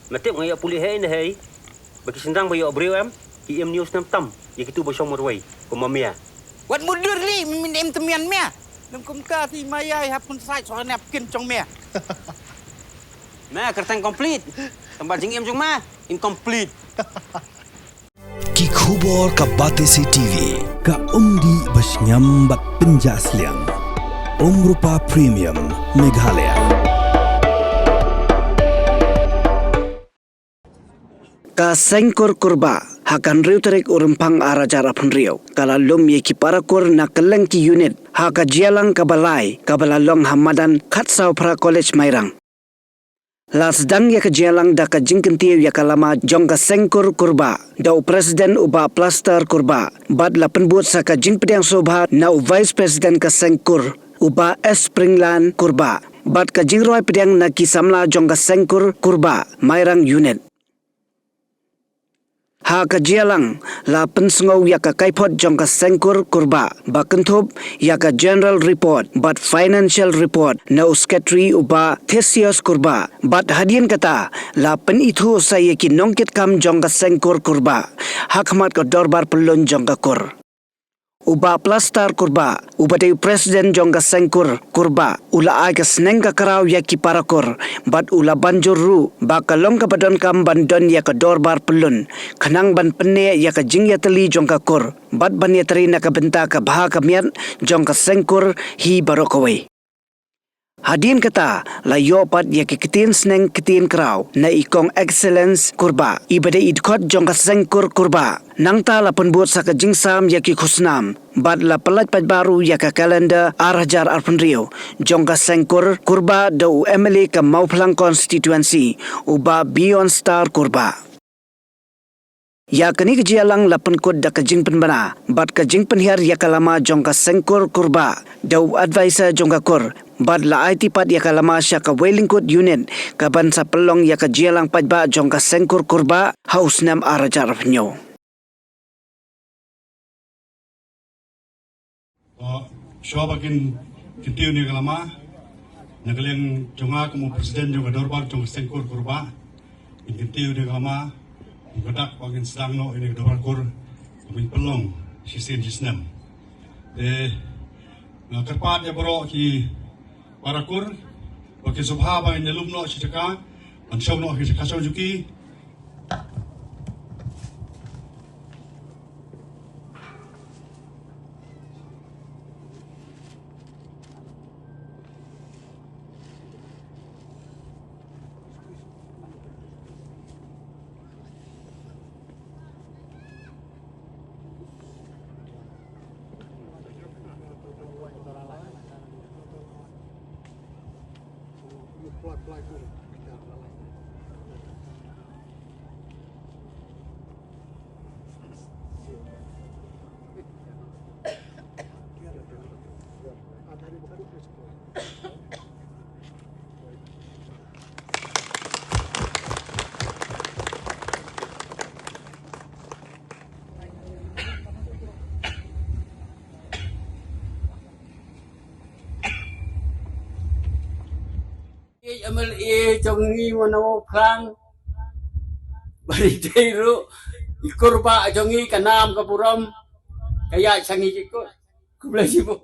Matip ngaya pulih hai na hai. Bagi sendang bayo abreu am. Ki em news nam tam. Ya kitu ba shomor wai. Ko mamia. Wat mudur li min em temian mea. Nam kum ta ti mayai hapun sai so nap kin chong mea. Ma kertang complete. Tempat jing em jong ma incomplete. Ki khubor ka Batesi TV ka umdi bas nyambat penjaslian. Rupa Premium Meghalaya. Ka sengkor kurba hakan riu terik urempang arajar apun riau. Kala lum ye ki parakur na keleng ki unit haka jialang kabalai kabalalong hamadan katsau pra college mairang. Lasdang ya kejialang da ka jingkentiu ya kalama jongka sengkur kurba. Dau presiden uba plaster kurba. Bad la penbuat saka jing pediang sobha na vice president ka sengkur uba Springland kurba. Bad ka jing roi pediang na kisamla jongka sengkur kurba mairang unit. Ha ka jialang la pensengau ya ka kaipot jong ka sengkur kurba bakentup ya ka general report but financial report na usketri uba Theseus kurba but hadian kata la pen itu saya ki nongkit kam jong ka sengkur kurba hakmat ka dorbar pelun jong ka kur uba plastar kurba uba de presiden jong ka sengkur kurba ula ai ka sneng ka karau ya ki parakur bat ula banjur ru bakalong ka badon kam bandon ya ka dorbar pelun khanang ban penne ya ka jing ya teli jong ka kur bat ban ya teri na ka benta ka bha ka miat jong ka sengkur hi barokawai Hadin kata la yopat ya ki kitin sneng kitin krau na ikong excellence kurba ibade idkot jong ka sengkur kurba nangta la penbuat sa ka jingsam ya ki khusnam bad la pelat pat baru ya ka kalender arhajar arpun rio jong ka sengkur kurba do emily ka mauplang constituency uba beyond star kurba Ya kini kejialang lapan kod da kajing penbana, bad kajing penhiar ya kalama jong ka sengkur kurba, dau advisor jong ka kur, bad la IT pat ya kalama sya ka wailing kod unit, kaban sa pelong ya kejialang pat ba jong ka sengkur kurba, haus nam arajar penyo. Syabakin kitiu ni kalama, nagaleng jonga kamu presiden jong ka dorbar jong ka sengkur kurba, kitiu ni kalama, Gadak bagin sedang no ini kedua kur kami pelong sisin jisnam. Kerpat ya bro ki parakur bagi subha bagin nyelum no si caka ansau no si kasau juki. MLA jongi mano plang bari deiru ikurba jongi kanam kapuram kaya sangi ko kublasi mo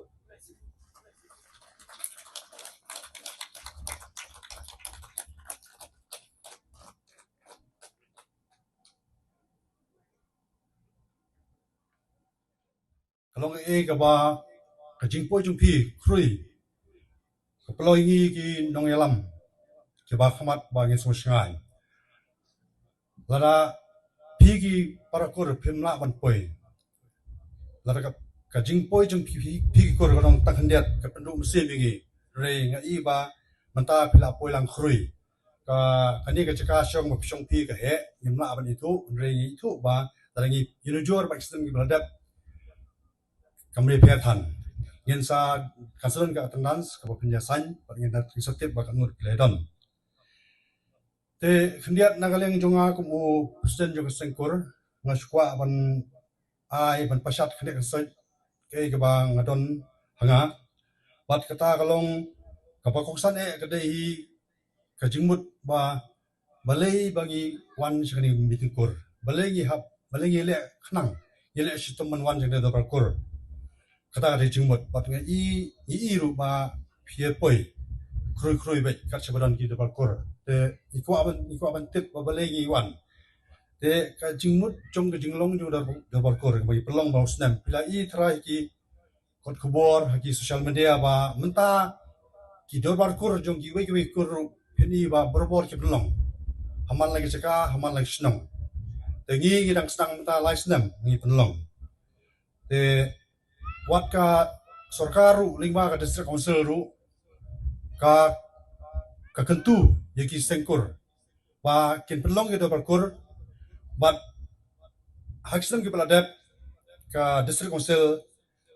Kalau ka ba kajing po jung pi krui kapaloy ki nong yalam ba khamat bagin sosngai lara pigi parakur phimla ban poi lara ka jingpoi jung pigi kor ganong takhandiat ka pendu mse bigi re nga iba manta phila poi lang khrui ka kani ka chaka syong ma pyong pi ka he nimla ban itu re itu ba lara ngi yunujor ba sistem gi bladap kamri phethan yen sa kasaran ka attendance ka penjasan pengen dat setiap ba kanur pledon te khendiat nagaleng jonga kumu presiden jong sengkur ngasukwa ban ai ban pasat khendiat kasai ke ba ngadon hanga bat kata kalong kapakoksan kadai ka jingmut ba balai bagi wan sekali meeting kur balai ngi le khnang le shitoman wan jeng da kur kata ri jingmot bat ngai i ru ba phie poi krui bai kat sebadan ki da kur te iko aban tip ba balai ngi wan te ka jingmut jong ka jinglong jong da kur bagi pelong ba snam pila i thrai ki kot kubor ki social media ba menta ki da kur jong ki wei kur pheni ba berbor ki pelong haman lagi ceka haman lagi senang te ngi dang sedang menta lai senam ngi pelong te wat ka sorkaru lingba ka district council ru ka kentu yaki sengkur ba kin pelong gitu parkur bat haksam ki peladap ka district council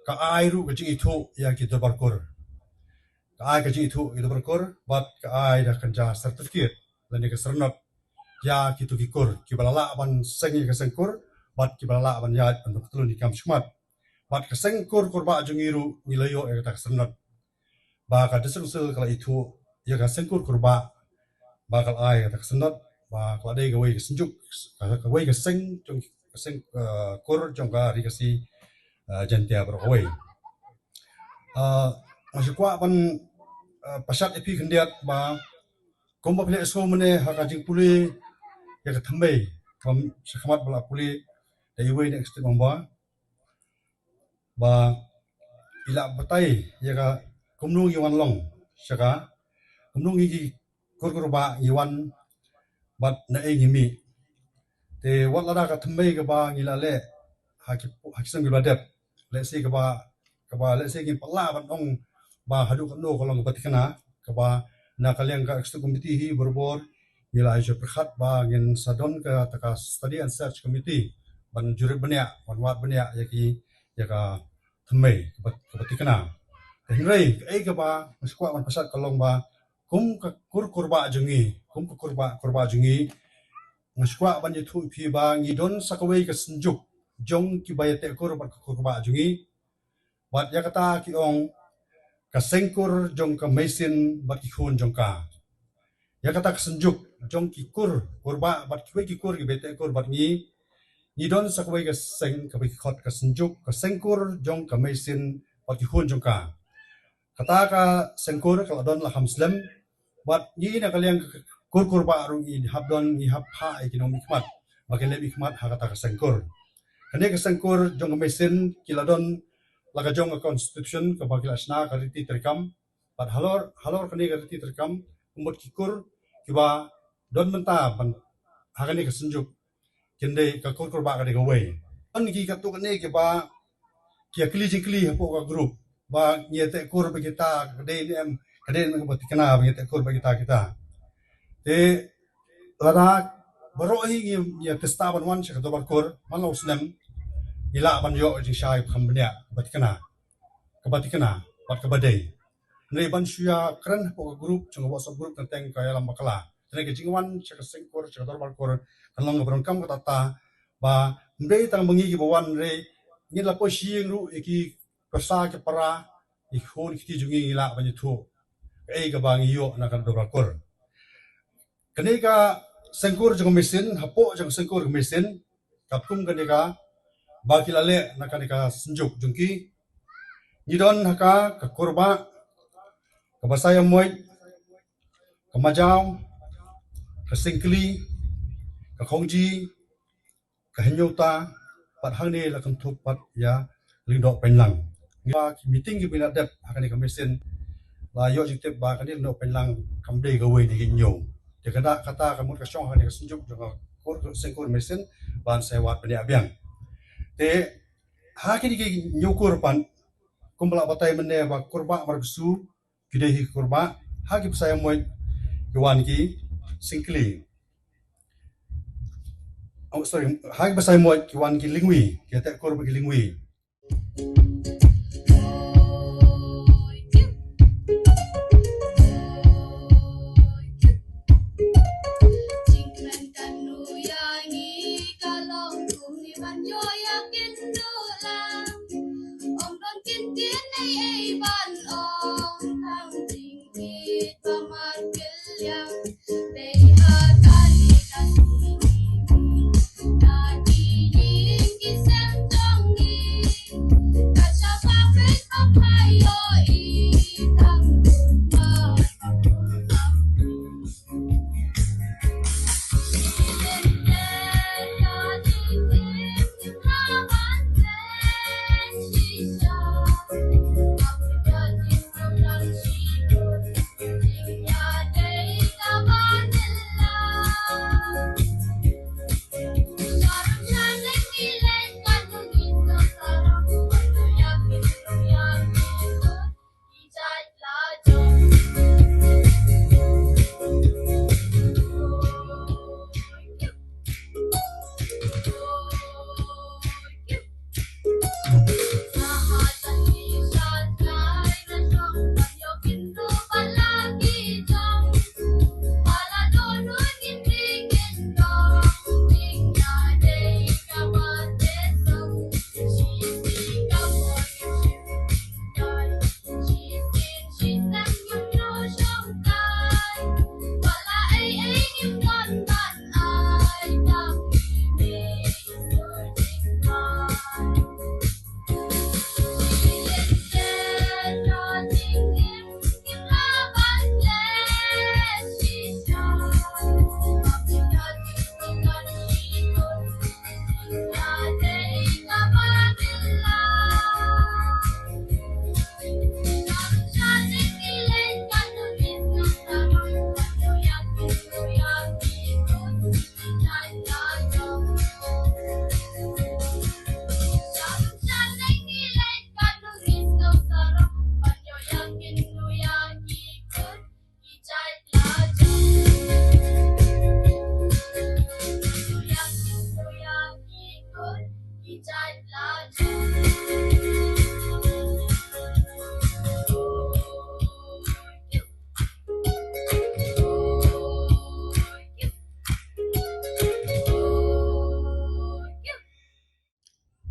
ka ai ru ka jing itu ya ki do parkur ka ai ka jing itu itu parkur bat ka ai da kanja certificate dan ka sernot ya ki tu ki kur ki balala ban sengi ka sengkur bat ki balala ban ya ban betul ni kam smat bat ka sengkur kurba jungiru nilayo ya ka sernot ba ka district council kala itu ya ka sengkur kurba ba kal ai ka sernot ba ka dei ka wei ka senjuk ka wei ka seng jong ka seng kur jong ka ri ka si jantia bro wei masih kuat pan pasat epi kendiat ba komba pele so mene haka jing puli ya ka thambai kam sakhamat bala puli dai wei next bomba ba ila batai ya ka kumnu yuan long saka kumnu gi kur ba yuan bat na e ngimi te wat lada ka thambai ka ba ngila le hakisang gi badep le si ka ba le si gi pala ban ong ba hadu kan no kolong batikana ka ba na kaliang ka extra committee hi berbor ngila aja perkhat ba ngin sadon ka taka study and search committee ban juri benya ban wat benya ya ka thambai ka batikana henrei ai ka ba masukwa ban pasat kolong ba kum ka kurba jungi kum ka kurba jungi masukwa ban yitu phi ba ngidon sakawai ka senjuk jong ki bayate kurba jungi bat ya kata ki ong ka sengkur jong ka mesin bat ki khun jong ka ya kata ka senjuk jong ki kurba bat ki kur ki bete kur bat ni don sakwai ka seng ka bi khot ka senjuk ka sengkur jong ka mesin bat ki khun jong ka kata ka sengkur ka don la hamslam bat ni na kaliang kurba arung i habdon ni hapha ekonomi khmat bagen le khmat ha kata ka sengkur kane ka sengkur jong ka mesin kiladon laga jong ka constitution ka bagila sna ka riti terkam bat halor kane ka riti terkam umut kikur kiba don menta ban hagane ka senjuk kende ka kurba ka de wei an ki ka tu kane ki ba ki kli hapo ka group ba nyete kur ba kita kade em kade ng batikana ba nyete kur ba kita te lada baro hi ya testa ban wan sa ka kur man lo snem ila ban yo ji shai khambnya batikana bat ka badai nei ban shuya kran po group chung WhatsApp group na teng ka yalam bakala tene ke jingwan sa sengkor sa dorbar kor kanlong bron kam ka tata ba ndei tang mangi ki bawan re ni la po shieng ru ki persa ke para I khon ki jungi ila ban thu ei ka bang yo na kan dorbar kor kene ka sengkor jong mesin hapo jong sengkor mesin kapkum kene ka bakilale nakanika senjuk jungki nidon haka ka kurba ka basaya moy ka majaw ka singkli ka khongji ka henyota pat hangne la kan thup pat ya lingdo penlang ba meeting gi bina dep hakani ka mesin la yo jite ba kan no penlang kamde ga we ni nyo de kata ka mut ka shong hakani ka senjuk jong kur sengkur mesin ban sewat bani abyang te hakini ki nyukur pan kumbala batai mene ba kurba margsu kidehi kurba haki saya moy yuan ki singkli haki saya moy yuan ki lingwi kita kurba ki lingwi They had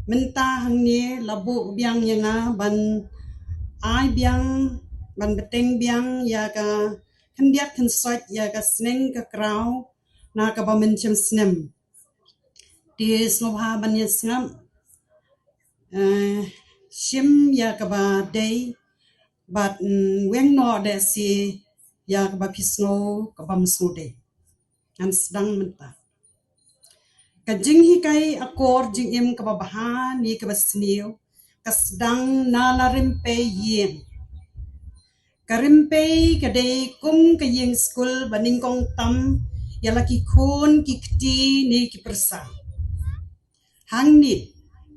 Mentah hang ni labu biang yang ban ai biang ban beteng biang ya ka hendiat kensot ya ka sneng ka krau na ka ba mencem snem di snobha ban ya snam shim ya ka ba day but weng no de si ya ka ba pisno ka ba msno day an sedang mentah kajing hikai akor jing im ka babahan ni ka basniu kasdang nala rimpe yin karimpe kadai kum ka ying school baning kong tam yalaki khun ki kti ni ki persa hang ni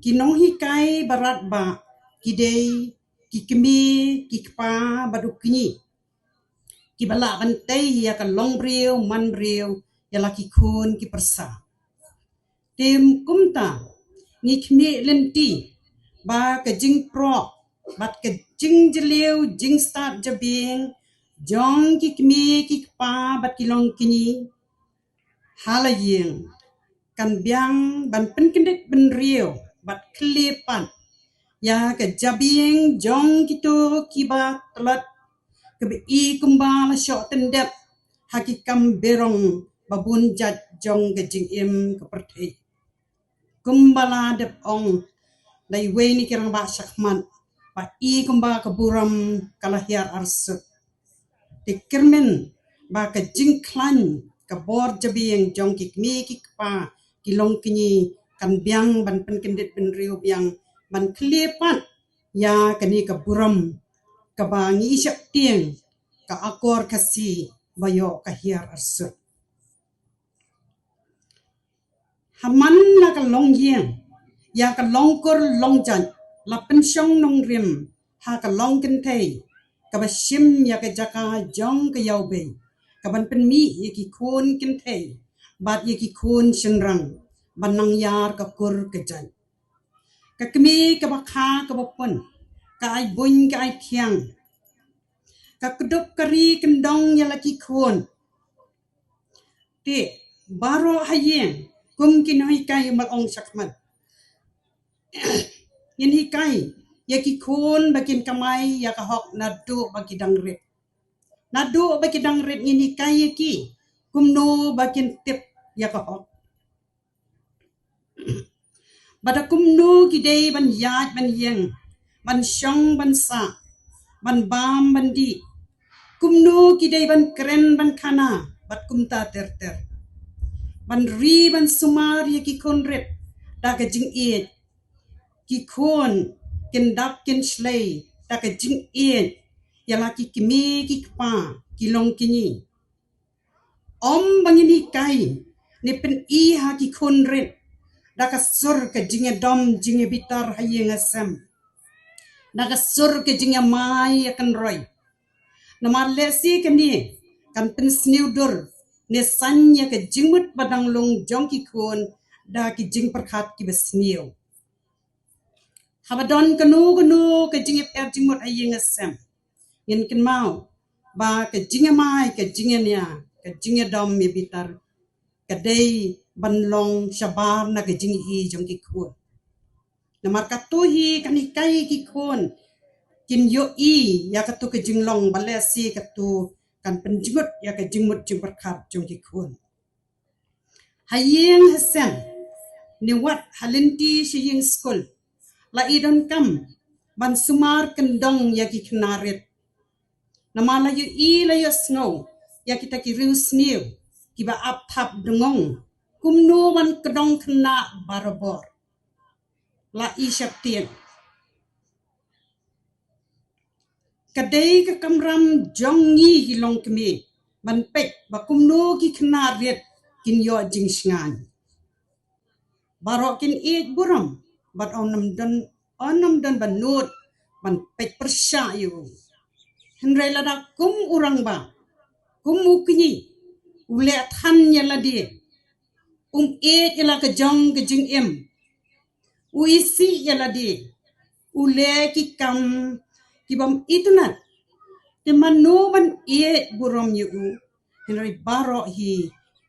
kinong hikai barat ba kidei ki kemi ki kpa badukni ki bala bantai ya ka long briu man briu yalaki khun ki persa tim kumta ngikmi lenti ba ka jing pro bat ka jing jeliu jing start jabing jong ki kmi ki pa bat kilong kini halayeng kan biang ban penkendit ben rio bat klepan ya ka jabing jong kitu kiba telat ke i kumbala syok tendep hakikam berong babun jat jong ke jing im ke pertai kumbala dep ong dai weni kirang ba syakman pa i kumba keburam kalahiar arsut tikirmen ba ka jingklan ka bor jabi yang jong kikmi kikpa kilong kini kan biang ban penkendit ben riu biang ban klepat ya kani ka buram ka ba ngi isyak tieng ka akor kasi bayo kahiar arsut haman na ka long yeng ya ka longkor longjan la pensyong nong rim ha ka long kentei ka ba shim ya ka jaka jong ka yaube ka ban pen mi ya ki khun kentei bat ya ki khun shenrang ban nang yar ka kur ka jan ka kemi ka ba kha ka ba pon ka ai bun ka ai thiang ka kudup kari kendong ya la ki khun ti baro hayeng kum kinoi kai mal ong sakman yin hikai ya ki khun bakin kamai ya ka hok nadu bagi dangret yin hikai ya ki kumno bakin tip ya ka hok bada kumno ki dei ban yaj ban yeng ban syong ban sa ban bam ban di kumno ki dei ban kren ban khana bat kumta ter ban ri ban sumar ya ki khun ret da ka jing e ki khun ken dap ken shlei ta ka jing e ya la ki kimi ki pa ki long kini om bangini kai ne pen i ha ki khun ret da ka sur ka jing dom jing bitar hayeng asam da ka sur ka jing mai akan roy namar lesi kani kan pen sniudur ne sanya ka jingmut badang long jong ki khun da ki jing perkhat ki besniu habadon kanu ka jing per jingmut ayeng asam yen ken mau ba ka jing mai ka jing nya ka jing dom mi bitar ka dei ban long shabar na ka jing hi jong ki khun namar ka tu hi kan kai ki khun kin yo i ya ka tu ka jing long balesi ka tu kan penjingut ya ka jingmut jing perkhat jong ki khun hayeng hasan ni wat halinti shiying school la idon kam ban sumar kendong ya ki knaret namala yu i la yo snow ya kita ki riu snew ki ba ap thap dungong kumno ban kedong kena barabor la i syaptien kadai ka kamram jongi hilong kemi ban pek ba kumno ki knaret kin yo jing sngan barok kin it buram bat onam dan banut ban pek persya yu henry lada kum urang ba kum ukni ule than ya ladi it ila ka jong ka jing em uisi ya ladi ule ki kam ki bam itnat te manu ban it buram yu henry barok hi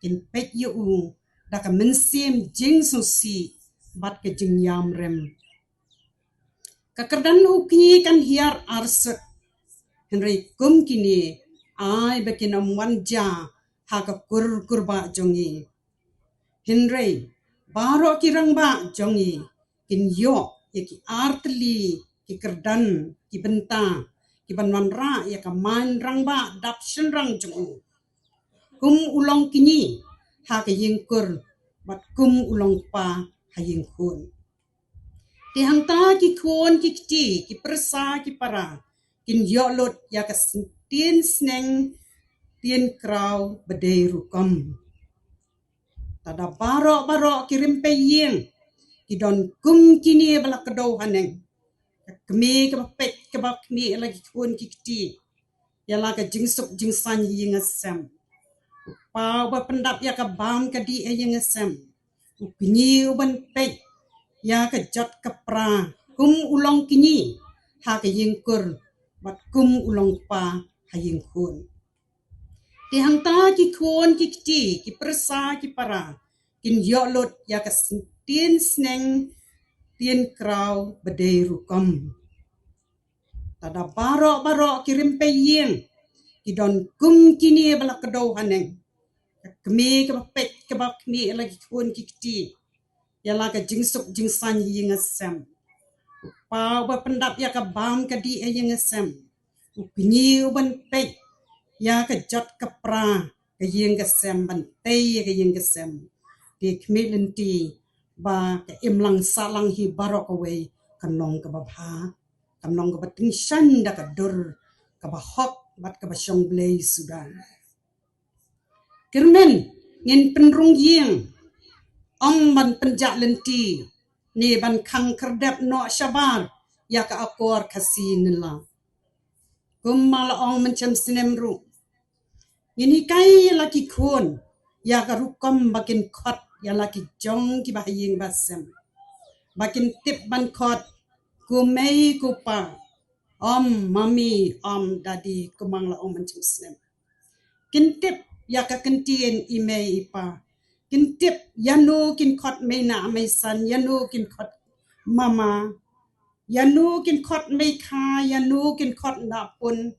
kin pek yu da ka mensim jing so si bat ke jing yam rem. Kakerdan ukni kan hiar arsek. Henry kum kini ai bekinam wanja haka kurba jongi. Henry baro kirang ba jongi kin yo ki artli ki kerdan ki benta ki banwanra ya ka man rang ba dap shin rang jongi. Kum ulong kini haka yingkur bat kum ulong pa haying kun. Ti hangta ki kon ki kti ki persa ki para kin yolot ya ka tien sneng tien kraw bedei rukam. Tada baro kirim peyeng ki don kum kini bala kedo haneng. Kemi ke pek ke bak ni lagi kon ki kti ya la ka jingsuk jingsan ying asam. Pa ba pendap ya ka bam ka di ying asam. Ukni uban pek ya ka jot ka pra kum ulong kini ha ka yingkur bat kum ulong pa ha yingkun. Ti hangta ki kon ki kti ki persa ki para kin yolot ya ka tien sneng tien kraw bedei rukam. Tada baro kirim peyeng ki don kum kini bala kedo haneng. Kemi ke pek ke bak ni lagi kon ki kti ya la ka jingsuk jingsan ying asam. Pa ba pendap ya ka bam ka di ying asam. Ukni uban pek ya ka jot ka pra ka ying asam ban tei ka ying asam. Di kemilenti ba ka imlang salang hi barok away kanong ka babha. Kanong ka bating shan da ka dur ka bahok bat ka basyong blay sudan. Kirmen ngin penrung ying ong ban penjak lenti ni ban kang kerdep no syabar ya ka akor kasi nila. Kumala ong macam sinemru. Ini kai laki kun ya ka rukam bakin kot ya laki jong ki bahaying basem. Bakin tip ban kot kumei kupa om mami om dadi kumangla ong macam sinem. Kintip ya ka kentien imei ipa. Kintip yanu kin kot meina amaisan yanu kin kot mama yanu kin kot meika yanu kin kot napun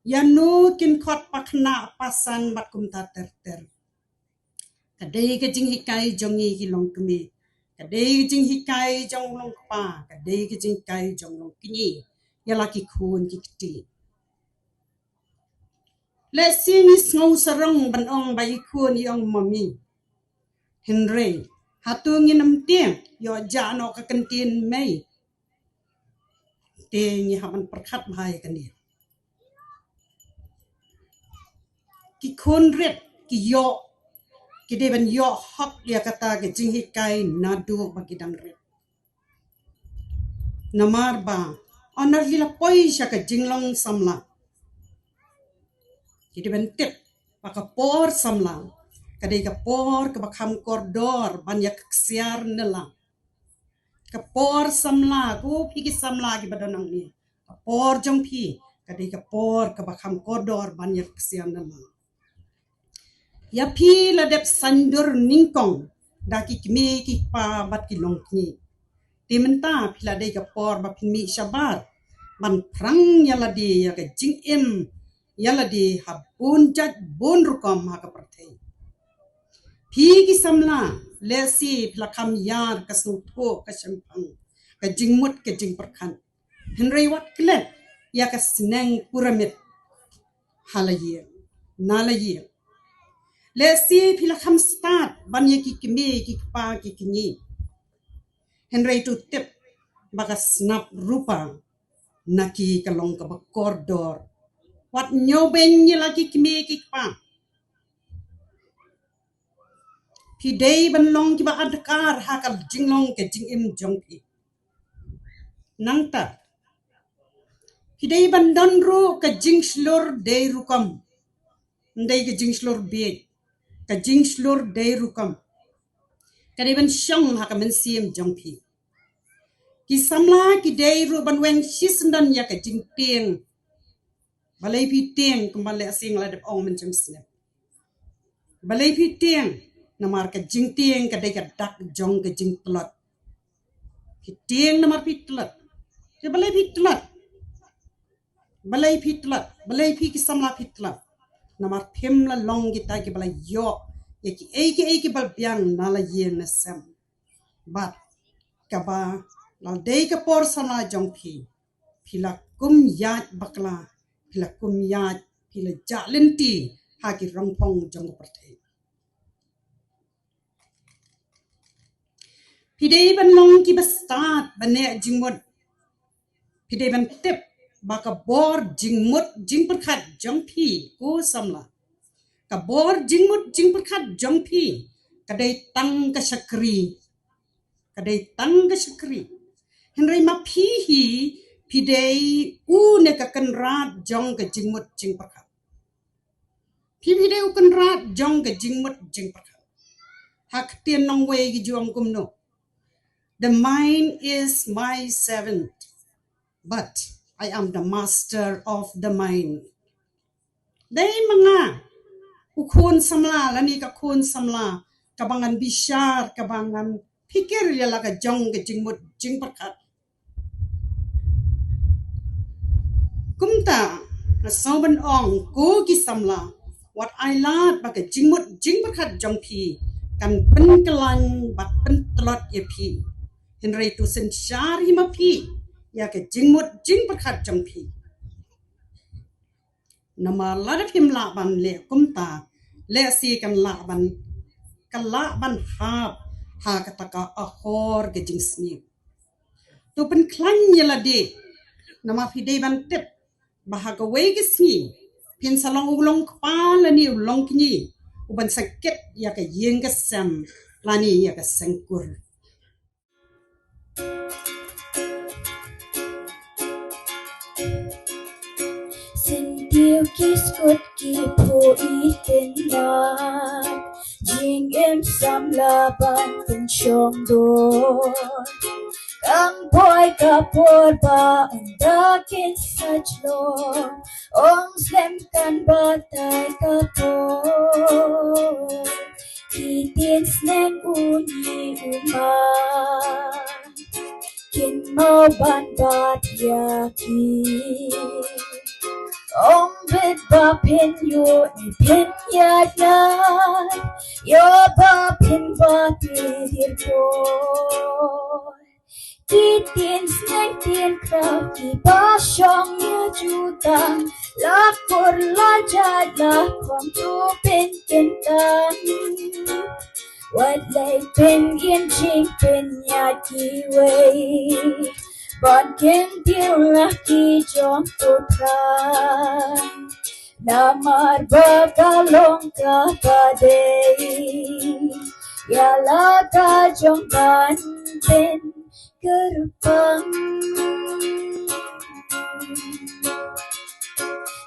yanu kin kot pakna pasan bakum ta ter kadai ke jing hikai jongi ki long kemi kadai ke jing hikai jong long pa kadai ke jing hikai jong long kini ya laki kun ki kti le sing is ngau sarong ban ong bai kun yong mami Henry hatung nginam tiang yo jano ka kentin mei tiang haban perkat bahai kan dia ki kon ret ki yo ki deban yo hak dia kata ke jing hikai nadu bagi dang ret namar ba onar lila poi sya ka jinglong samla ki deban tip paka por samla kadai ka por ka bakam kordor banyak siar nela ka por samla ku pigi samla ki badanang ni ka por jong pi kadai ka por ka bakam kordor banyak siar nela ya pi la dep sandur ningkong daki kimi ki pa bat ki long ni timenta pila dai ka por ba pimi syabar ban prang yala di ya ka jing em yala di habun jat bun rukom ha ka pertai Pigi samla lesi pelakam yar kasnupo kasampang kajingmut kajing perkan Henry wat klet ya kasneng puramit halayir nalayir lesi pelakam start ban yaki kimi kikpa kikini Henry tu tip bagas snap rupa naki kalong ka bakordor wat nyobeng laki kimi kikpa Pidei banlong kiba adkar hakal jinglong ke jingim jongpi. Nangta. Pidei bandonru ke jingslur dei rukam. Ndai ke jingslur biet. Ke jingslur dei rukam. Kadai ban syong haka mensiem jongpi. Ki samla ki dei ru ban weng sisndan ya ke jing tieng. Balai pi tieng kembali asing ladap ong mencem snap. Balai pi tieng namar ka jing tieng ka dai ka dak jong ka jing plot ki tieng namar pitlat ke balai pitlat balai pi ki samla pitlat namar phem la long kita ki balai yo ye ki bal biang na la yen na sem bat ka ba la dei ka por samla jong pi la kum yat bakla pi la kum yat pi la ja lenti ha ki rong pong jong perte pi dei ban long ki ba start ban ne jingmot pi dei ban tip ba ka bor jingmot jing perkhat jong pi ko samla ka bor jingmut jing perkhat jong pi kadai tang ka sakri henry ma pi hi pi dei u ne ka kan rat jong ka jingmut jing perkhat pi dei u kan rat jong ka jingmut jing perkhat hak tien nong we gi juang kum no the mind is my servant but I am the master of the mind dei manga ukun samla lani ka kun samla kabangan bishar kabangan pikir ya laga jong ke jingmut jing perkat kumta sauban ong ko ki samla what I lat baka jingmut jing perkat jong pi kan pen kelang bat pen telot ye pi henry tu sen syari ma pi ya ke jingmut jing perkat jong pi nama lada phim la ban le kumta le si kan la ban ha kataka a hor ke jing sni tu pen klan yela de nama phi de ban tip bahaga we ke sni pin salong ulong kpala ni ulong kini uban sakit ya ke yeng ke sam lani ya ke sengkur Điều kiskut ki po itenat jing em sam la ban pen chom don ang boy ka por ba anda kin such long ong slem kan batay ka po itin sneng uni kin mau ban bat yaki Om bit ba pin yo ni pin ya yo ba pin ba tir ko tin snake tin crowd ki ba shong ya jutang la por la ja la kom tu pin what lay pin in jing pin ya ki way Ban ken tiêu laki jong putra Namar bakalong ka padei Yala ka jong banten kerupang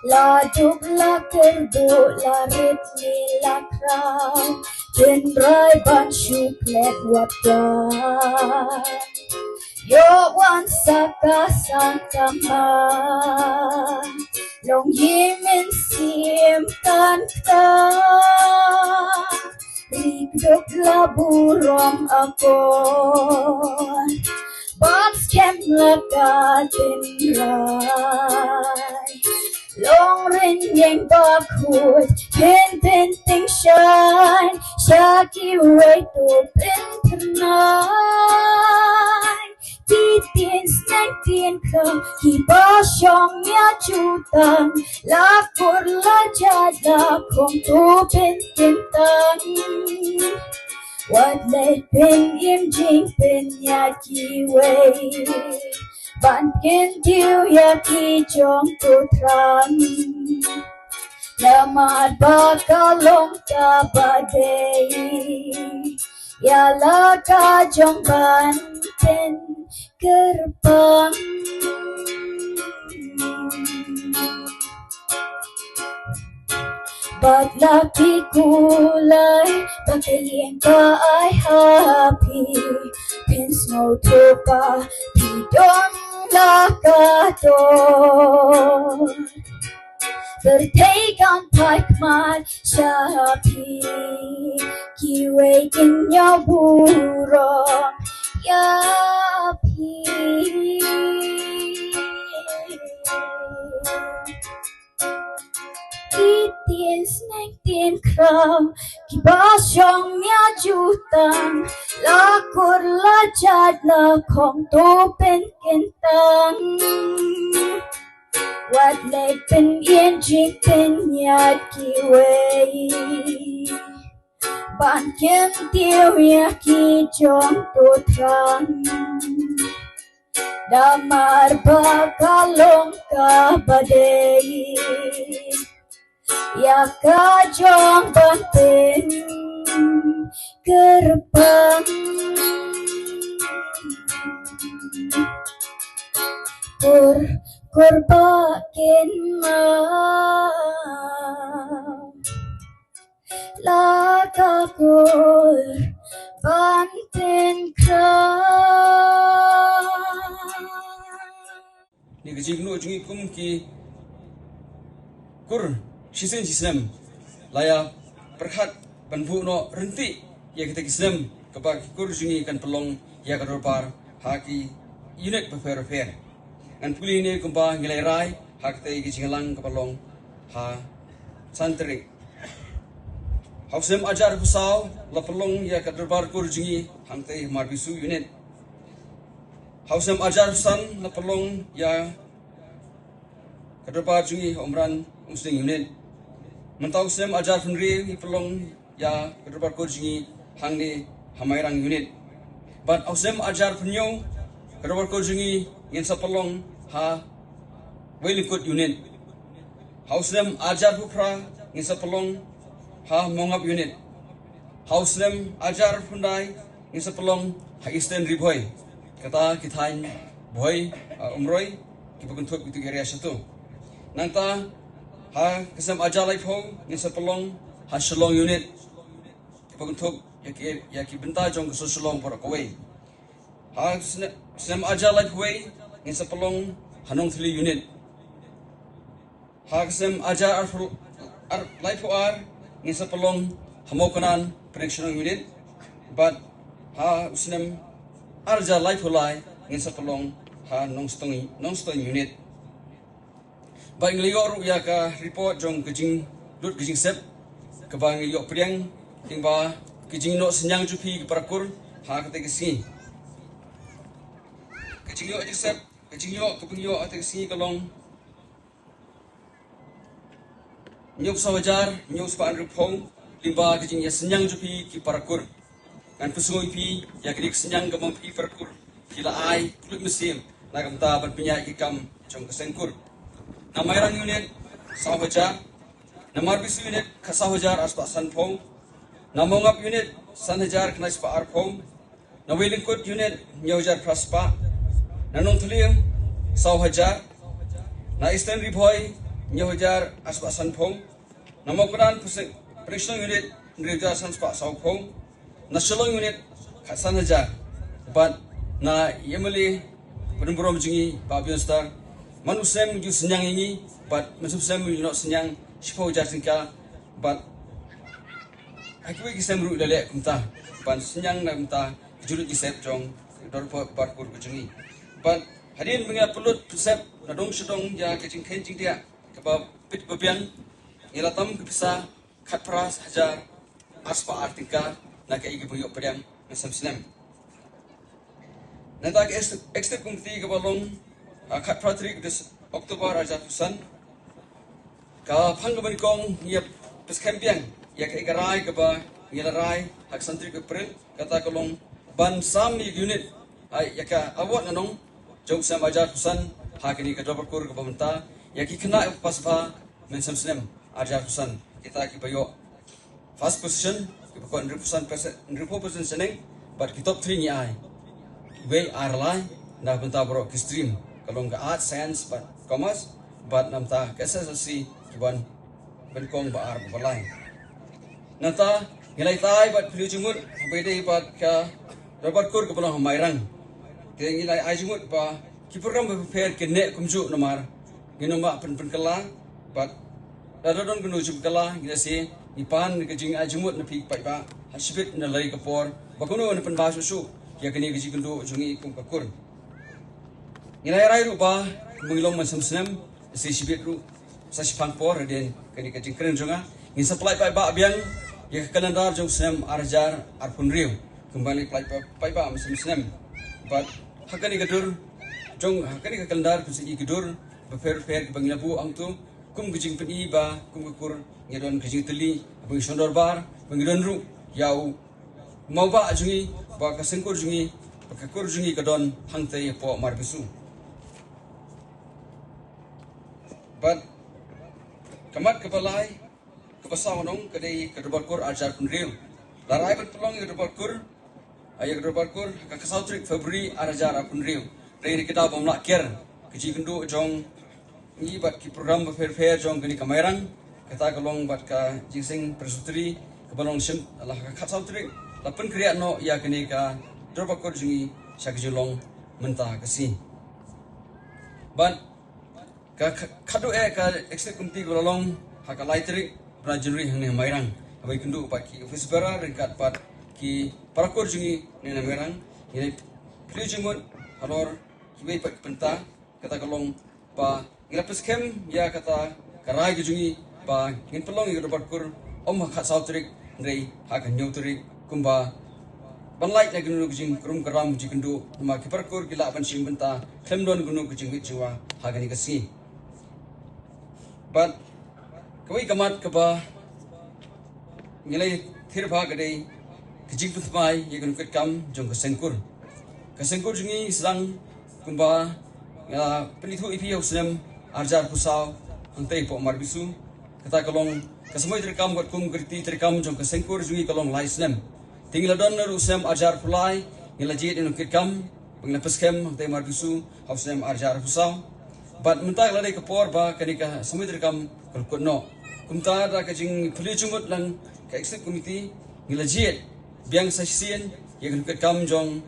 La duk la kerdu la rit ni la kraw Ken rai ban shuklet wadan Yo wan saka santama Long yimin sim kanta Rigdok laburom ako Box kem lagatin rai Long rin yang bakut Pin ting shine Shaki way to pin tonight Tin snake tin kram ki ba shong ya chutan la por la jada kong tu pin tan what lay pin im jing pin ya ki way ban ken diu ya ki jong tu tran Lamad bakalong ka badei Yala ka jong banten gerbang But laki kulay Pagkayeng ka ay happy Pins mo to pa Pidong lakador Bertake on Paikman Shapi Kiway in your burong Yapi tiền khâu khi bỏ trong nhà chú tăng là cột là chát là không tô bên kiên tăng what lệ bên yên chỉ bên nhà kỳ quay bạn kiếm tiêu nhà kỳ trong tô thang damar bakalong ka badai ya kajong banting gerbang kurbakin lagakur banting ni gajing no jungi kum ki kur sisen sisem laya perhat panbu no renti ya kita kisem kepak kur jungi kan pelong ya kadorpar haki unit prefer kan puli ni kumpa ngilai rai hak te gijingalang kapalong ha santri hausem ajar pusau la pelong ya kadorpar kur jungi hangte marbisu unit hausem ajar san na pelong ya kadapa jungi omran musling unit mentau sem ajar funri hi pelong ya kadapa ko jungi hangni hamairang unit but hausem ajar punyo kadapa ko jungi ngin sa pelong ha welikut unit hausem ajar pupra ngin sa pelong ha mongap unit hausem ajar fundai ngin sa pelong ha eastern riboy kata kitain boy umroy kipaguntuk itu area satu nanta ha kesem aja life home ni sepelong ha shalong unit kipaguntuk yaki benta jong ke shalong por kawai ha kesem aja life way ni sepelong hanong 3 unit ha kesem aja ar life ar ni sepelong hamokanan prediction unit but ha usnem arja life hulai ngin sa pelong ha nong stong unit bang liyo ru ya ka report jong kejing lut kejing sep ke bang liyo priang tingba kejing no senyang jupi ke parakur ha kate kesi kejing yo sep kejing yo ke pengyo ate kesi kalong nyok sawajar nyok span rupong limba kejing ya senyang jupi ke parakur kan pesungoi pi ya kedik senyang gamam pi perkur kila ai kulit musim nagam ta berpinyak ikam jong kesengkur namairang unit sahaja namar bisu unit kasahajar aspa sanpong namongap unit sanhajar knas pa arpong nawilingkut unit nyaujar praspa nanong tulium sahajar na eastern riboy nyaujar aspa sanpong namokuran pression unit nyaujar sanspa saupong na shalong unit kasan hajar but na yemali penumburom jingi babion star manusem ju senyang ini but masupsem ju not senyang shifo jar singka but akui kisem ru lele kumta ban senyang na kumta jurut disep jong dorpo parkur jingi but hadin menga pelut sep na dong shedong ja kecing kencing dia kebab pit bebian ilatam kepisa khatpras hajar aspa artika na kaigi buyok pedang mesam sinem nanta ke ekstep kumti ke balong akat pratrik des Oktober aja pusan ka phanggaban kong ya peskampiang ya ke garai ke ba ngelarai hak santri ke pril kata kolong ban sam unit ai ya ka awat nanong jong sam aja pusan hak ini ke dober kur ke pementa ya ki kena paspa mesam sinem aja pusan kita ki bayo first position bukan 100% seneng but ki top 3 ni ai we are line na benta bro ki stream kalau enggak art science but commerce but namta ke SSC kiban benkong ba ar balai nata ngilai tai but pilu jumut bede but ka dapat kur ke belong mairang ke ngilai ai jumut ba ki program prepare ke nek kumju nomar ginoma pen kala but dadon gunu jum kala ngasi ipan ke jing ajumut na pik pai ba hasibit na lai kapor bakuno na panbasu su ya kini giji kundu jungi kum kakur ngilai rai ru ba mengilong masam senam si sibit ru sa sipang por den kini ke jing keren junga Ngin supply ba biang ya kalendar jong sem arjar arpun riu kembali play ba mesin sem but hakani gadur jong hakani kalendar kusi gadur befer bangila bu ang tu kum gijing peni ba kum kur ngedon gijing teli bang sondor bar bangidon ru yau mau ba jungi ba kasengkur jungi kakur jungi kadon hangtai po marbisu but kamat kepalai kepasawanong kadai kedebarkur ajar kunriu larai bertolong kedebarkur ayah kedebarkur kasautrik Februari ajar kunriu dari kita bomlak ker keji gendu jong ni bat ki program fair jong gani kamerang kata kalong bat ka jingsing persutri kebalong sim Allah kasautrik lapen kriat no ya gani ka kedebarkur jungi syakjulong mentah kesi but kado ka eksek kumti golong hakalai terik Rajuri hang ne mairang abai kundu paki office bara ringkat pat ki parakor jungi ne mairang ini pilih jumut halor kibai pak penta kata kalong pa ngilapes kem ya kata karai jungi pa ngin pelong i parakor khat sautrik ndrei hakan nyotrik kumba banlai na gunu jing krum karam ji kundu ma ki parakor gila ban sim penta klemdon gunu jing jiwa hagani kasi but kawai kamat kaba ngilai thirba kadai kijing putmai yegun ket kam jong kasengkur jungi sedang kumba ya penithu ipi hosnem arjar pusau antai po marbisu kata kalong kasamoi terkam got kum gerti terkam jong kasengkur jungi kalong laisnem tinggal don rusem arjar pulai ngilajit inu ket kam pengnapes kem antai marbisu hosnem arjar pusau bat mentah ladai kapor ba kanika samoi terkam kulkunno kumta da kajing puli jumut lang ka exit committee ngilajit biang sesien yang ket kam jong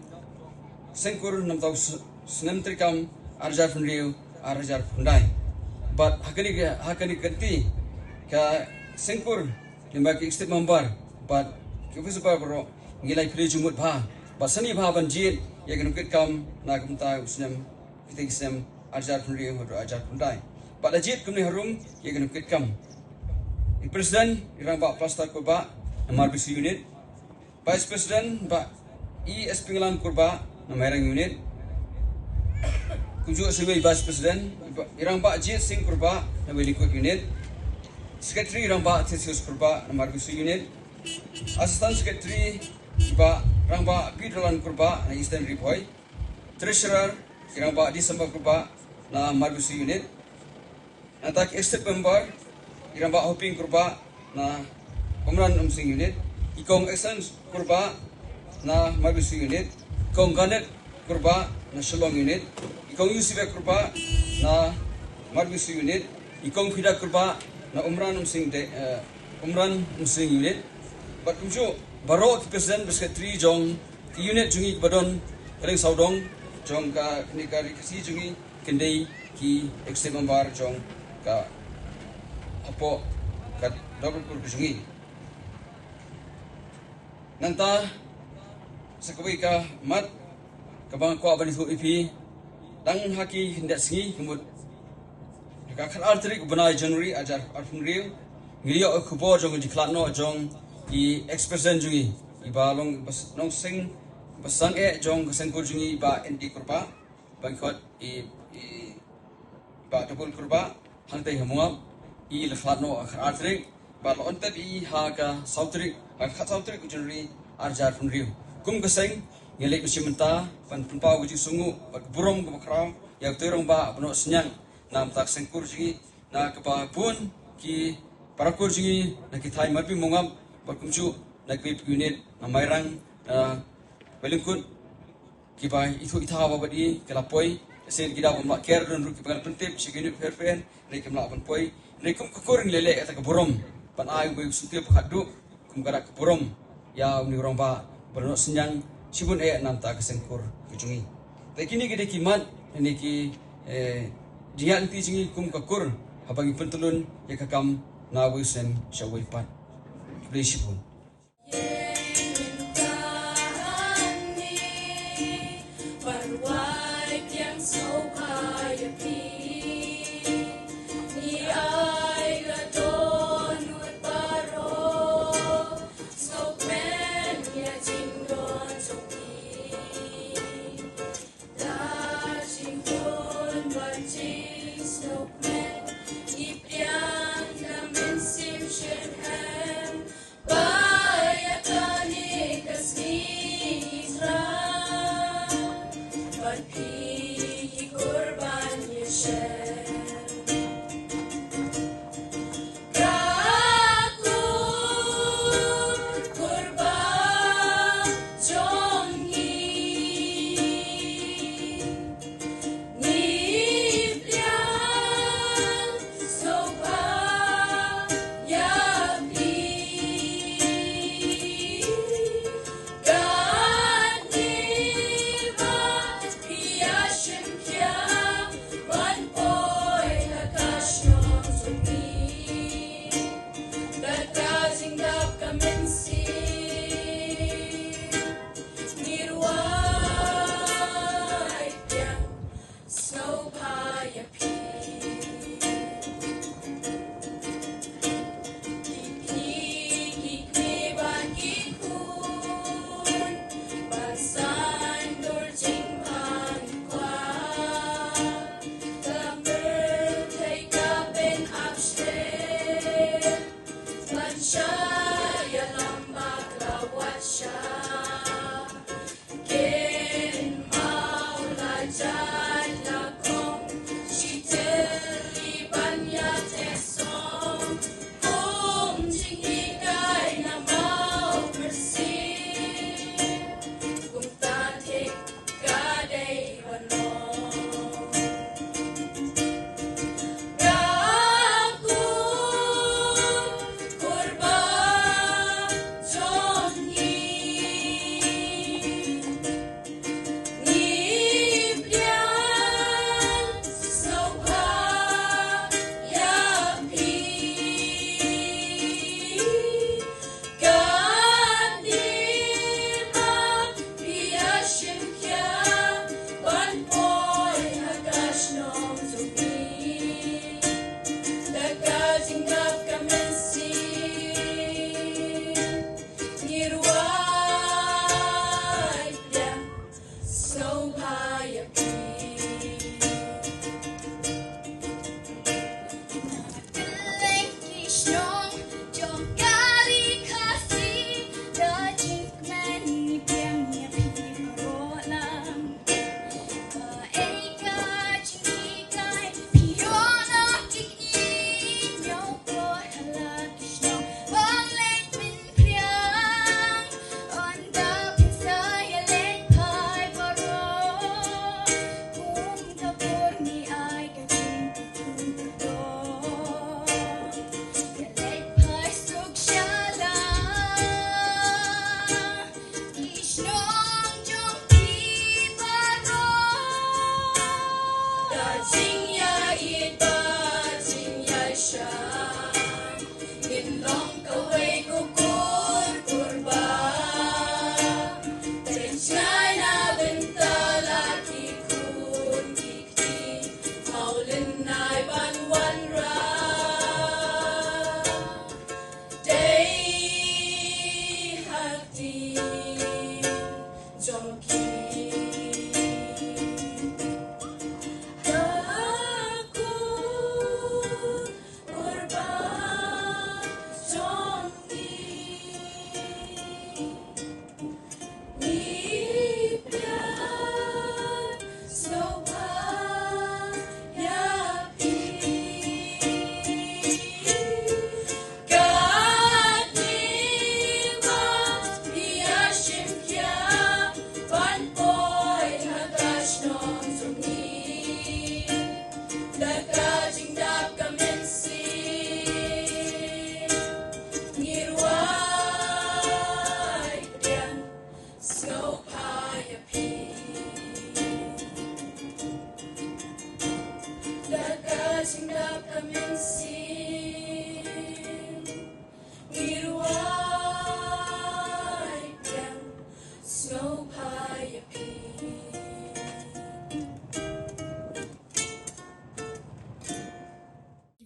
sengkur nam tau senem trikam arjar funriu arjar fundai but hakani kanti ka sengkur limba ki exit member but kufis ba bro ngilai puli jumut ba sani ba ban jit yang ket kam na kumta senem kita senem arjar funriu arjar fundai but lajit kumni harum yang ket kam Presiden irang ba plastar kurba nomor BC unit Vice President ba ES Pinglan kurba nomor unit kunjuk sebagai Vice President irang ba Jit Singh kurba nomor likut unit Secretary irang ba Theseus kurba nomor BC unit Assistant Secretary ba irang ba Pidrolan kurba na Eastern Ripoy Treasurer irang ba December kurba na nomor BC unit Natak Estate Member irang ba hoping kurba na Umran Umsing unit ikong essence kurba na Marbisu unit ikong ganet kurba na Shillong unit ikong UCB kurba na Marbisu unit ikong Pida kurba na Umran Umsing unit but kumju baro ki presiden secretary jong ki unit jungi badon kaling saudong jong ka knikari kasi jungi kendai ki executive member jong ka apo kat double kurkusungi nanta sakawai ka mat kabang ko abani thu ipi dang haki hindat singi kumut ka khat artrik banai January ajar arfun real ngiriyo kubo jong diklatno jong i expression jungi ibalong bas nong sing basang jong kasengkur jungi ba endi kurba bangkot i ba double kurba hangtai hamuam i leflatno artrik ba lontet i haga sautrik khat sautrik January arjar funriu kum keseng ngelek usimenta pan punpau guji sungu burom kemakram yang terong ba beno senyang nam tak sengkur jingi na kepa pun ki parakur jingi na ki thai marpi mongam bakumju na ki unit na mairang belingkut ki ba itu itha ba badi kelapoi sen kita bomla ker don ru ki pangal pentip sigini fair nei kemla ban poi nei kum kukur lele eta ke burom pan ai go sutiap khadu kum gara ke burom ya uni orang ba beno senyang sibun nanta kesengkur kujungi takini gede kimat ini ki dia nanti jingi kum kakur habagi pentulun ya kakam na wisen syawai pat please pun Ni ai ga don nuat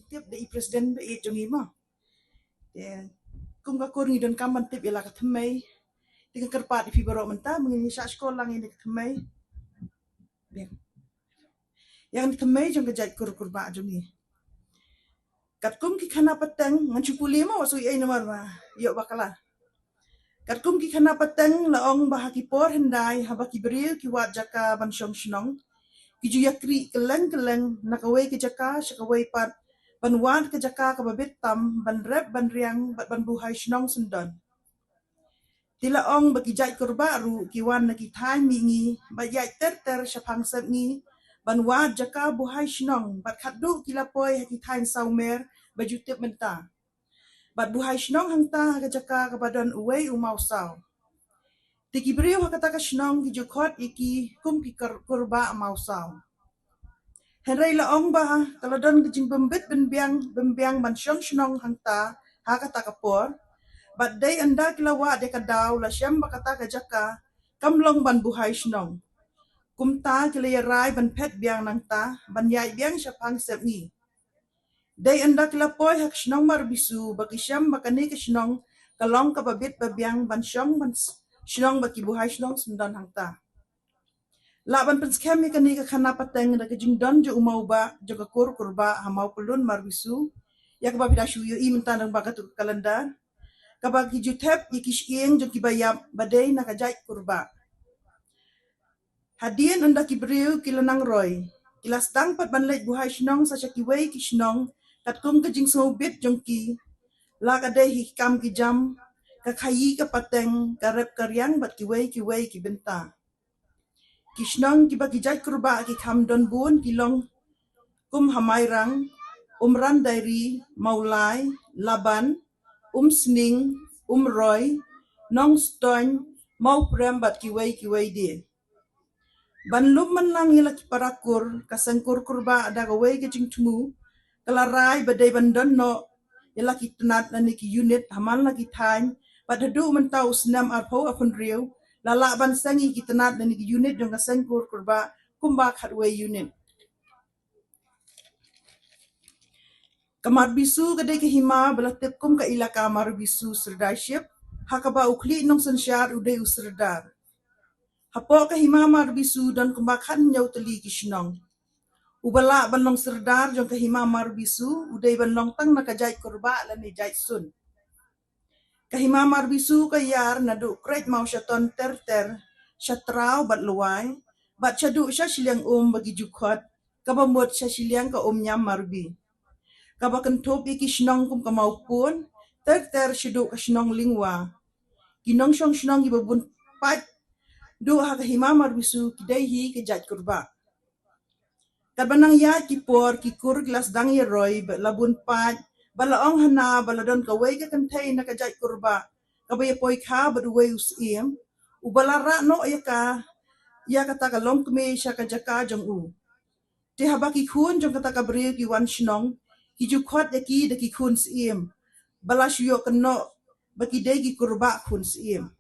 Tiap dari presiden be jongi ma. Kum ka kor ngidon kaman tip ila ka thamai. Tika kerpat fi baro menta mengini sya sekolah lang ini ka thamai. Yang di thamai jong ka jai kur ba jongi. Kat kum ki khana patang ngan chupuli ma wasu ai namar ma. Yo bakala. Kat kum ki khana pateng laong bah ki por hendai haba ki beriu ki wat jaka ban syong shnong. Ki ju yakri keleng nakawai ki jaka syakawai pat ban wat ke jaka ka babit tam ban rep ban riang ban buhai shnong sundon. Tila ong bagi jai kurba ru ki wan na ki thai mi ngi ba jai ter syapang sep ngi ban wat jaka buhai shnong bat khadu ki lapoi ki thai saumer ba jutip menta. Bat buhai shnong hangta ka jaka ka badan uwei umau sau. Tiki beriu hakata ka shnong ki jukot iki kum ki kurba mau sau. Henry laong ba kaladon kijing bembiang ban syong shnong hangta hakata ka por. But day anda kilawa de kadaw la siyam bakata ka jaka kamlong ban buhay shnong. Kumta kilayaray ban pet biang nang ta ban yay biang siya pang sepni. Day anda kilapoy hak shnong marbisu baki siyam bakani ka shnong kalong kababit babiang ban syong ban shnong baki buhay shnong sundan hangta. Laban penskemi kani ka kana pateng da kajing don jo umau ba jo ka kurba hamau kulun marbisu ya ka babida shuyo i mentandang bakatu kalendar. Kapag kijutep ikish ing jong kibayap baday nakajay kurba. Hadian anda kibriu kilanang roy. Kilas dang pat banlay buhay shnong sa syakiway kishnong kat kum kajing sumubit jong ki. La kaday hikam kijam kakayi kapateng karep karyang bat kiway kibenta. Kishnong kiba kijay kurba kikam don bun kilong kum hamayrang umran dairi maulay laban sning, roy, nong stony, mau prem bat kiway di. Banlum man lang ila kiparakur, kasangkur kurba ada kaway kajing tumu, kalaray baday bandon no, ila kitunat na niki unit, haman lagi time, bat hadu man tau senam arpo apun riyo, lalaban sangi kitunat na niki unit yung kasangkur kurba, kumbak hatway unit. Kamar bisu kadai ke hima belatip kum ka ila kamar bisu serdarship hakaba ukli nong sensyar uday userdar. Hapo ka hima mar bisu dan kumbakan nyau teli kishnong. Ubala banlong serdar jong ka hima mar bisu uday banlong tang nakajay kurba lani jay sun. Ka hima mar bisu kayar nadu krek mau syaton ter syatraw bat luway bat syadu sya siliang bagi jukot kabamot sya siliang ka nyam marbi. Kabakan top iki shnong kum kamaupun ter syiduk ka shnong lingwa kinong shnong ibabun pat do ha ka himamar bisu kidai hi ke jat kurba kabanang ya kipor kikur glas dang yeroy labun pat balaong hana baladon kaway ka kantay na ka jat kurba kabay poy ka baduway usim ubalara no ya kata ka long kme sya ka jaka jong u ti habaki kun jong kata ka bri ki wan shnong kijukot yaki daki kun siem balas yo keno baki degi kurba kun siem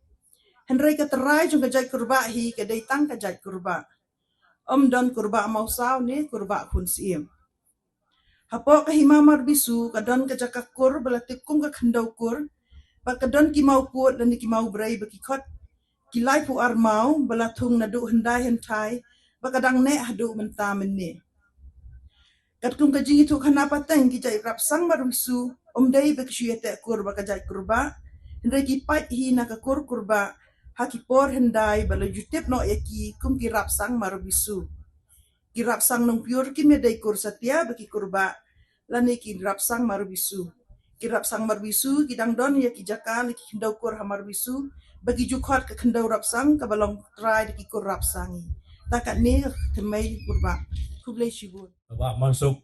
henry katarai jong kajai kurba hi kadai tang kajai kurba don kurba mau saw ni kurba kun siem hapo ka himamar bisu kadon kajaka kur balatik kum ka khandau kur bakadon ki mau put dan ki mau brai baki khot kilai pu ar mau balatung nadu hendai hentai bakadang ne hadu menta menni kat kum kajing itu kenapa teng kijai rap sang marusu dai beksyete kur bakajai kurba hendai ki pat hi na ka kurba haki por hendai bala jutip no yaki kum ki rap sang marubisu ki rap sang nong pure ki medai kur satia baki kurba lani ki rap sang marubisu ki rap sang marubisu kidang don yaki jakan ki kendau kur hamarbisu bagi jukot ke kendau rap sang ka balong try ki kur rap sangi takat ni temai kurba kublai shibun Bapak Mansuk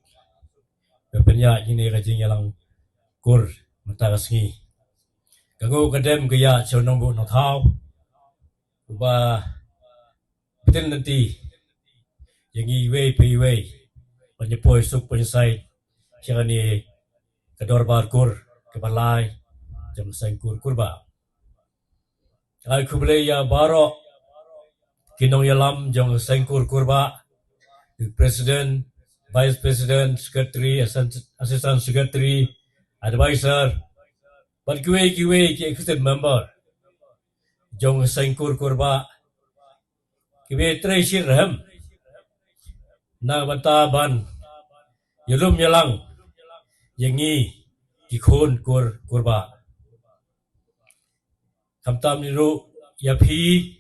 penyak ini kajing yalang kur matagasngi kago kadem kaya chonong bu no thau uba betin nanti yang iwe piwe penyepoi suk penyesai syangani kador bar kur kebalai jam sengkur kurba ai kublai ya baro kinong yalam jong sengkur kurba President, Vice President, Secretary, Assistant Secretary, Advisor, but kiwe ki executive member, jong sengkur kurba, kiwe treasure ham, na bantaban, yulum yalang, yangi kikun kurba. Kamtam niru yapi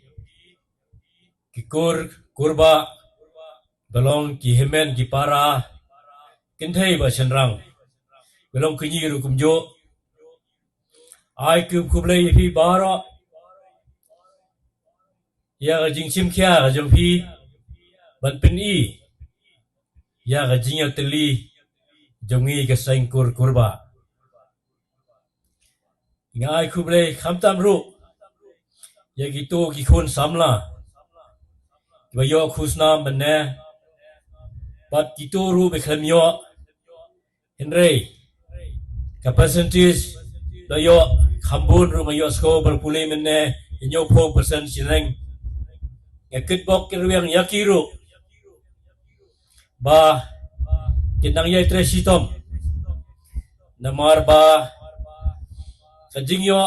kikur kurba belong ki hemen ki para kinthei ba senrang belong kinyiru kumjo ai kublai yapi bara ya jing sim kya jong pi ban pen i ya jing ya teli jongi ke sengkur kurba ngai kublai kamtam ru ya gitu ki khun samla ba yo khusna manne bat gitu ru be khamyo henrei ka percentage da yo khambun ru ma yo sko berpulai manne inyo 4% sineng ya kitbok kirwiang yakiru ba kinang yai tresitom namar ba kajingyo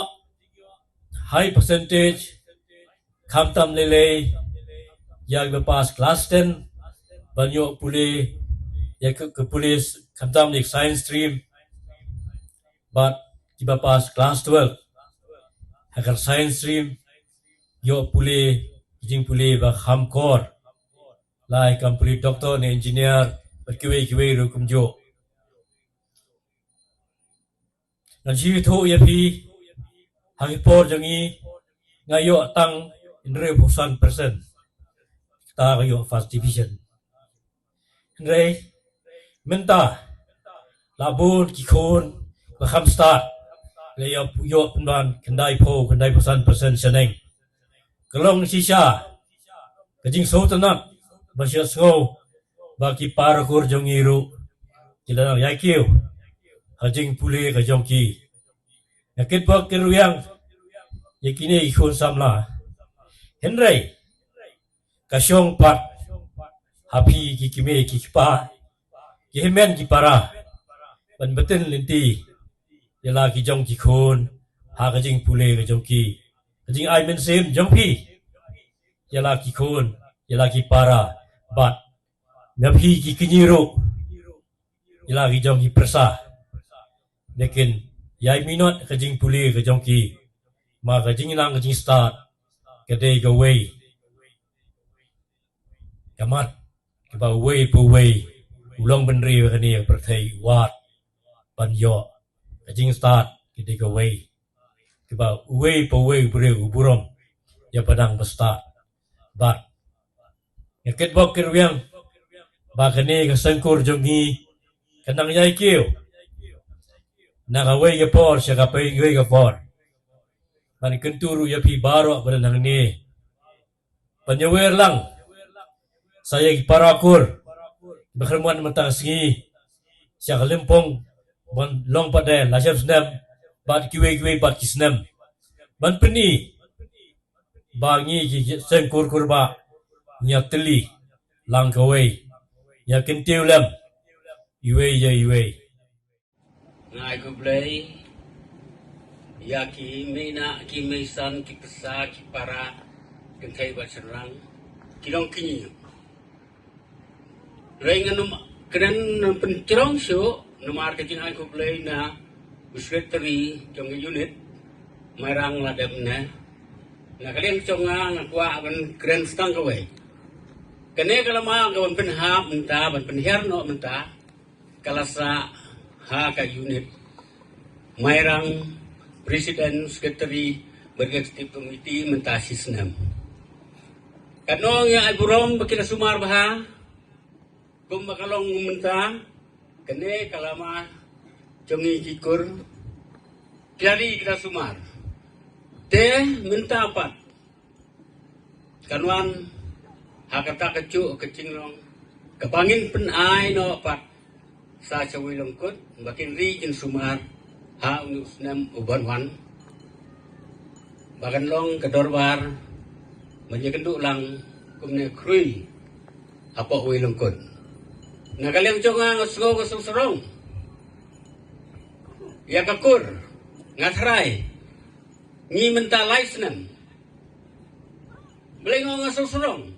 high percentage kamtam lele yang berpas kelas 10 banyak pulih ya ke pulis kamtam di science stream but tiba pas kelas 12 agar science stream yo pulih jing pulih ba khamkor lai kam pulih doktor ni engineer berkiwe ru kumjo dan ji tho ya pi hagipor jangi ngayo tang indre 1% ta ngayo first division Rei menta labun kikon baham start le yo pendan kendai po kendai persen seneng kelong sisa kajing so tenang basya so baki parakur jongiru kilang yakiu kajing pule kajongki yakit bak kiruyang yakine ikon samla henrei kasyong pat hapi kikime kikipa kihemen kipara ban beten linti yala ki jong ki khon ha ka jing pule ka jong ki jing ai men sem jong pi yala ki khon yala ki para bat na pi ki kinyiru yala ki jong ki persa lekin yai minot ka jing pule ka jong ki ma ka jing nang ka jing start ka day go way kamat ba way pu way ulong benri ka ni perthai wat ban yo jing start kita go way ba way pu way bre uburom ya padang start but ya ket bok kirwiang ba kani ka sengkur jongi kanang yai kiu na ka way ga por sya ka pai way ga por ban kenturu ya pi baro ban ni panyawer lang saya parakur berkemuan mentasgi siya kalimpong ban long pada lasap senam bat kiwe bat kisnam ban peni bangi ki sengkur kurba nya teli lang kawai ya kentiu lam iwe ngai ku blai ya ki mina ki mesan ki pesa ki para kentai ba serang kilong kini Rengan keren pencerong syo nomor kecil aku play na secretary trong unit marang ladem na kalian conga ngakwa ban keren stang kawe kene kalama kawan penhap menta ban penherno menta kalasa ha ka unit marang presiden secretary berexecutive committee menta sisnam kanong ya alburom bakila sumar baha kung makalong menta kene kalama jongi kikur kiari kita sumar te minta apa kanwan hakata kecu kecinglong kepangin pen ai no pat sa cawi longkut makin ri kin sumar ha unusnam uban wan bagan long kedorbar menjekendu lang kumne krui apa wi longkut Nagalim chonga ngosgo ngosong ya kakur ngatrai ni menta laisnan belengo ngosong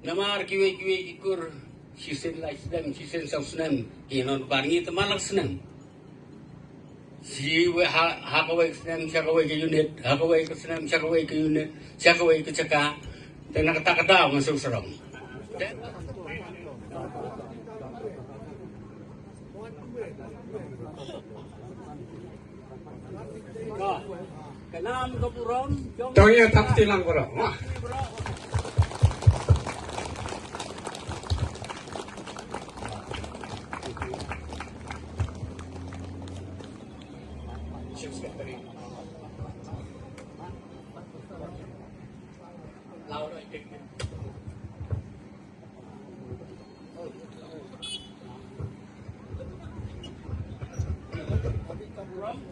namar kiwe ikur sisen laisnan sisen sausnan kinon parngi temalak senang si hakaway kesenam syakaway ke unit, hakaway kesenam syakaway ke unit, syakaway ke caka, dan nakata-kata masuk serang. Kenam kepuron, Tawnya tak tilang korang.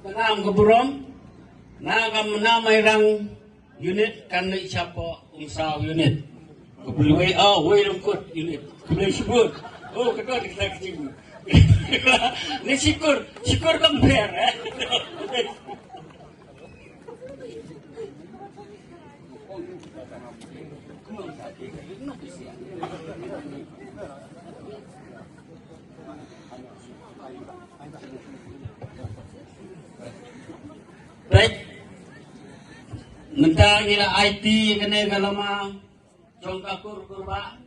Kenam kepuron, na mayrang unit kan siapa umsaw unit. Kebeli way lengkut unit. Kebeli syukur. Oh, kedua kita kecil. Ini syukur kemper. Baik, mentang nila IT kene kalama jongkakur kurba,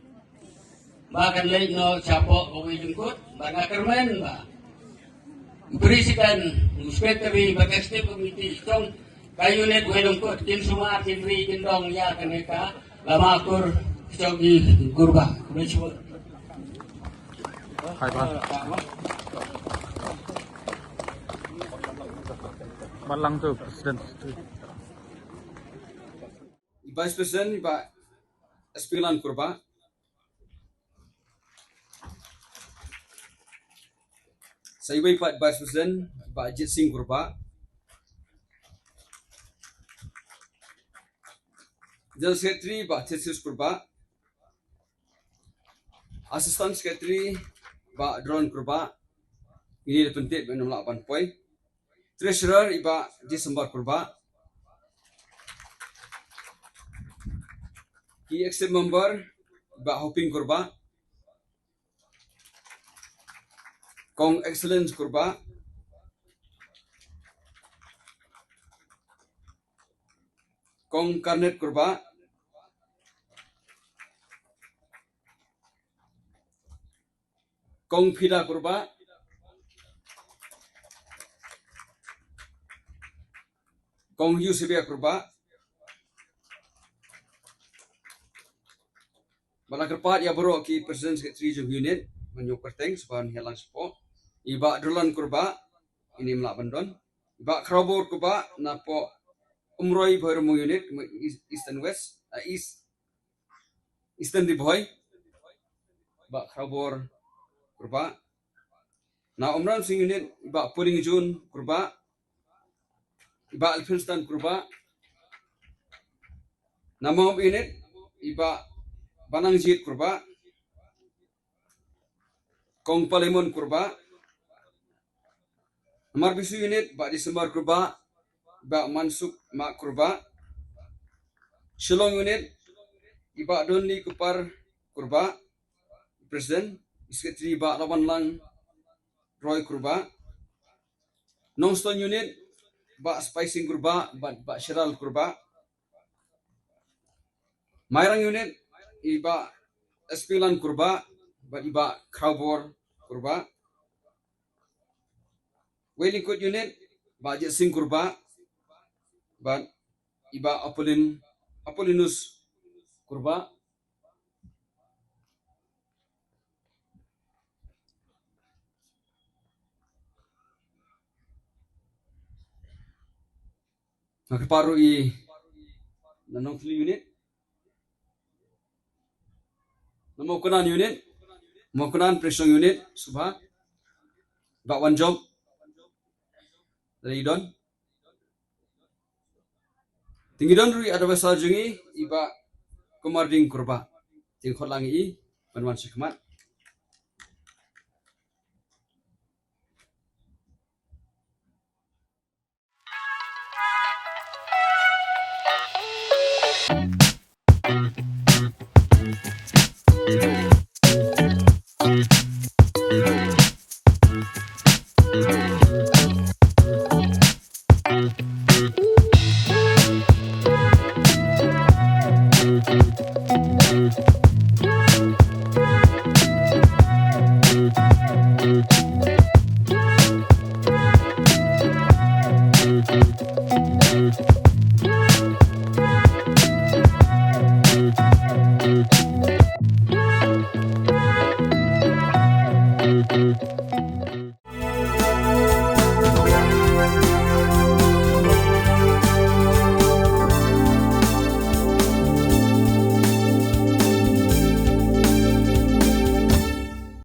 bahkan lain no capok kawi jengkut, baga kermen ba, berisikan sekretari bagestif komiti tong kayunet gue jengkut, tin semua tinri tindong ya kene ka lama kur cogi kurba, bersyukur. Malang tu Presiden. Vice President Iba Espilan Kurba. Saya Iba Vice President Iba Ajit Singh Kurba. General Secretary Iba Thesis Kurba. Assistant Secretary Iba Drone Kurba. Ini penting menolak 8 poin. Treasurer Iba Disembar Kurba. Key Executive Member Iba Hoping Kurba. Kong Excellence Kurba. Kong Karnet Kurba. Kong Pida Kurba. Kong Yusibia Kurba. Balak ya bro ki Presiden Secretary Jung Unit menyuk perteng sebahan helang sepo. Iba Dulan Kurba ini melak bandon. Iba Krabor Kurba napo umroi bermu unit Eastern West Eastern di boy. Iba Krabor Kurba. Na umran sing unit iba Puling Jun Kurba. Iba Alfinstan Kurba. Nama unit Iba Banangjit Kurba. Kong Palemon Kurba. Nomor bisu unit Iba Disembar Kurba. Iba Mansuk Mak Kurba. Shillong unit Iba Donli Kupar Kurba. Presiden Sekretari Iba Lawan Lang Roy Kurba. Nongstone unit Ba Spicing Kurba, Ba Shiral Kurba. Mayrang unit Iba Espilan Kurba, Ba Iba Krabor Kurba. Wellingkut unit Ba Ajit Singh Kurba, Ba Iba Apolinus Kurba. Nakaparu nanong fili unit. Namo kunan unit. Mo kunan presong unit subha. Ba one job. Dari don. Tinggi don rui ada besar jungi iba Kumarding Kurba. Ting kholangi Banwan Sekmat. Thank you.